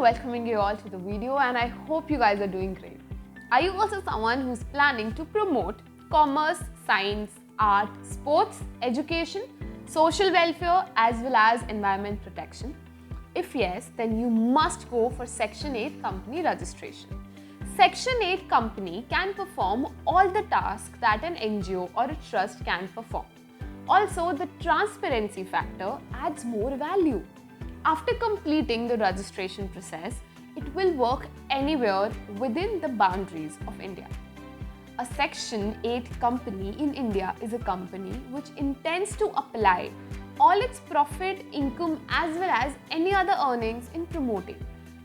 welcoming you all to the video and I hope you guys are doing great. Are you also someone who's planning to promote commerce, science, art, sports, education, social welfare as well as environment protection? If yes, then you must go for Section 8 company registration. Section 8 company can perform all the tasks that an NGO or a trust can perform. Also, the transparency factor adds more value. After completing the registration process, it will work anywhere within the boundaries of India. A Section 8 company in India is a company which intends to apply all its profit, income as well as any other earnings in promoting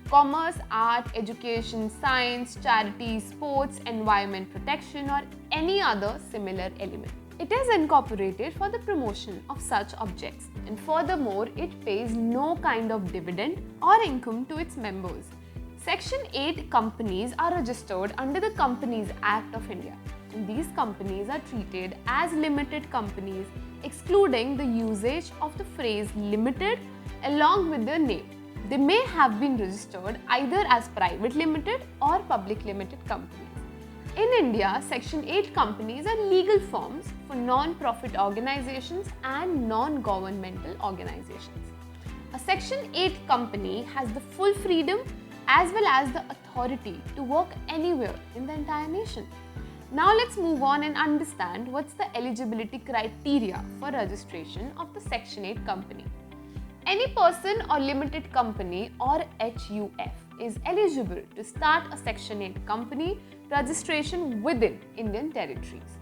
commerce, art, education, science, charity, sports, environment protection or any other similar element. It is incorporated for the promotion of such objects and furthermore it pays no kind of dividend or income to its members. Section 8 companies are registered under the Companies Act of India and these companies are treated as limited companies excluding the usage of the phrase limited along with their name. They may have been registered either as private limited or public limited companies. In India, Section 8 companies are legal forms for non-profit organizations and non-governmental organizations. A Section 8 company has the full freedom as well as the authority to work anywhere in the entire nation. Now let's move on and understand what's the eligibility criteria for registration of the Section 8 company. Any person or limited company or HUF is eligible to start a Section 8 company registration within Indian territories.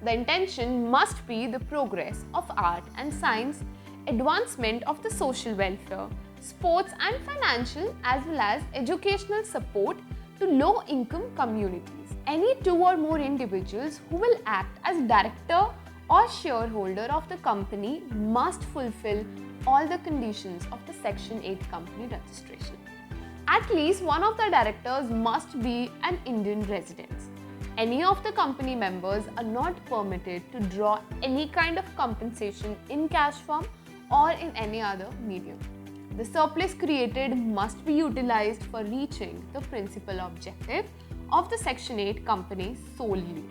The intention must be the progress of art and science, advancement of the social welfare, sports and financial as well as educational support to low-income communities. Any two or more individuals who will act as director or shareholder of the company must fulfill all the conditions of the Section 8 company registration. At least one of the directors must be an Indian resident. Any of the company members are not permitted to draw any kind of compensation in cash form or in any other medium. The surplus created must be utilized for reaching the principal objective of the Section 8 company solely.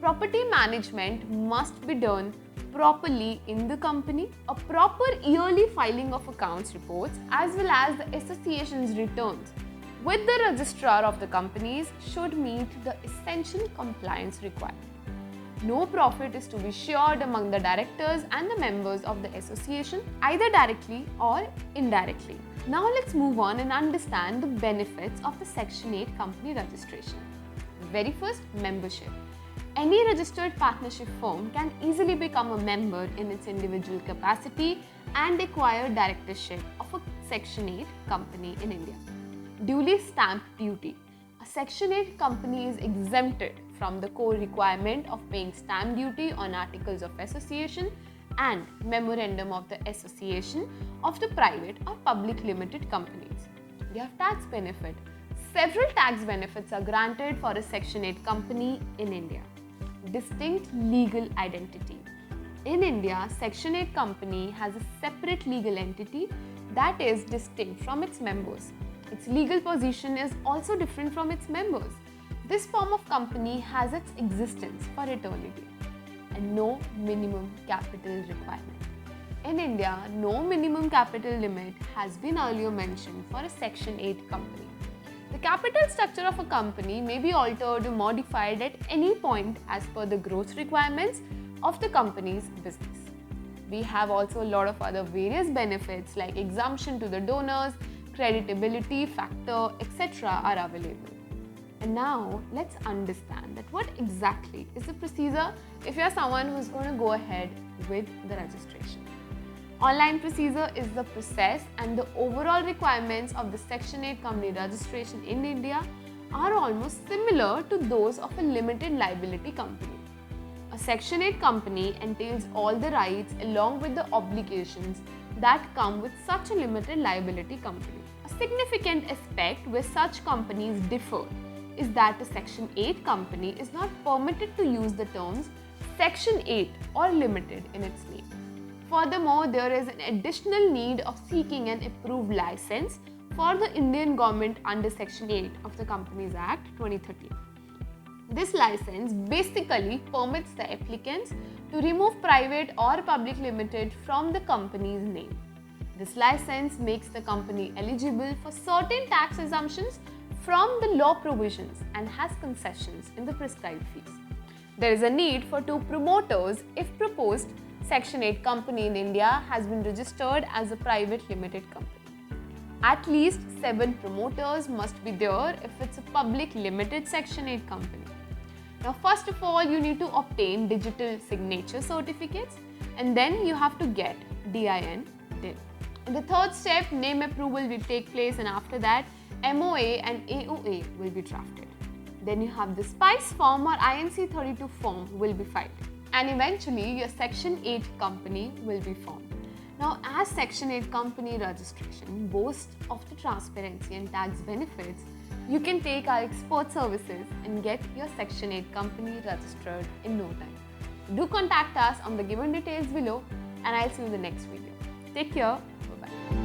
Property management must be done properly in the company. A proper yearly filing of accounts reports as well as the association's returns with the registrar of the companies should meet the essential compliance requirement. No profit is to be shared among the directors and the members of the association either directly or indirectly. Now let's move on and understand the benefits of the Section 8 company registration. Very first, membership. Any registered partnership firm can easily become a member in its individual capacity and acquire directorship of a Section 8 company in India. Duly stamp duty. A Section 8 company is exempted from the core requirement of paying stamp duty on articles of association and memorandum of the association of the private or public limited companies. They have tax benefit. Several tax benefits are granted for a Section 8 company in India. Distinct legal identity. In India, Section 8 company has a separate legal entity that is distinct from its members. Its legal position is also different from its members. This form of company has its existence for eternity and no minimum capital requirement. In India, no minimum capital limit has been earlier mentioned for a Section 8 company. The capital structure of a company may be altered or modified at any point as per the growth requirements of the company's business. We have also a lot of other various benefits like exemption to the donors, creditability factor, etc. are available. And now let's understand that what exactly is the procedure if you are someone who is going to go ahead with the registration. Online procedure is the process and the overall requirements of the Section 8 company registration in India are almost similar to those of a limited liability company. A Section 8 company entails all the rights along with the obligations that come with such a limited liability company. A significant aspect where such companies differ is that a Section 8 company is not permitted to use the terms Section 8 or limited in its name. Furthermore, there is an additional need of seeking an approved license for the Indian government under Section 8 of the Companies Act 2013. This license basically permits the applicants to remove private or public limited from the company's name. This license makes the company eligible for certain tax exemptions from the law provisions and has concessions in the prescribed fees. There is a need for 2 promoters if proposed Section 8 company in India has been registered as a private limited company. At least 7 promoters must be there if it's a public limited Section 8 company. Now, first of all, you need to obtain digital signature certificates, and then you have to get DIN. In the third step, name approval will take place, and after that, MOA and AOA will be drafted. Then you have the SPICE form or INC 32 form will be filed, and eventually your Section 8 company will be formed. Now, as Section 8 company registration boasts of the transparency and tax benefits, you can take our expert services and get your Section 8 company registered in no time. Do contact us on the given details below, and I'll see you in the next video. Take care. Bye-bye.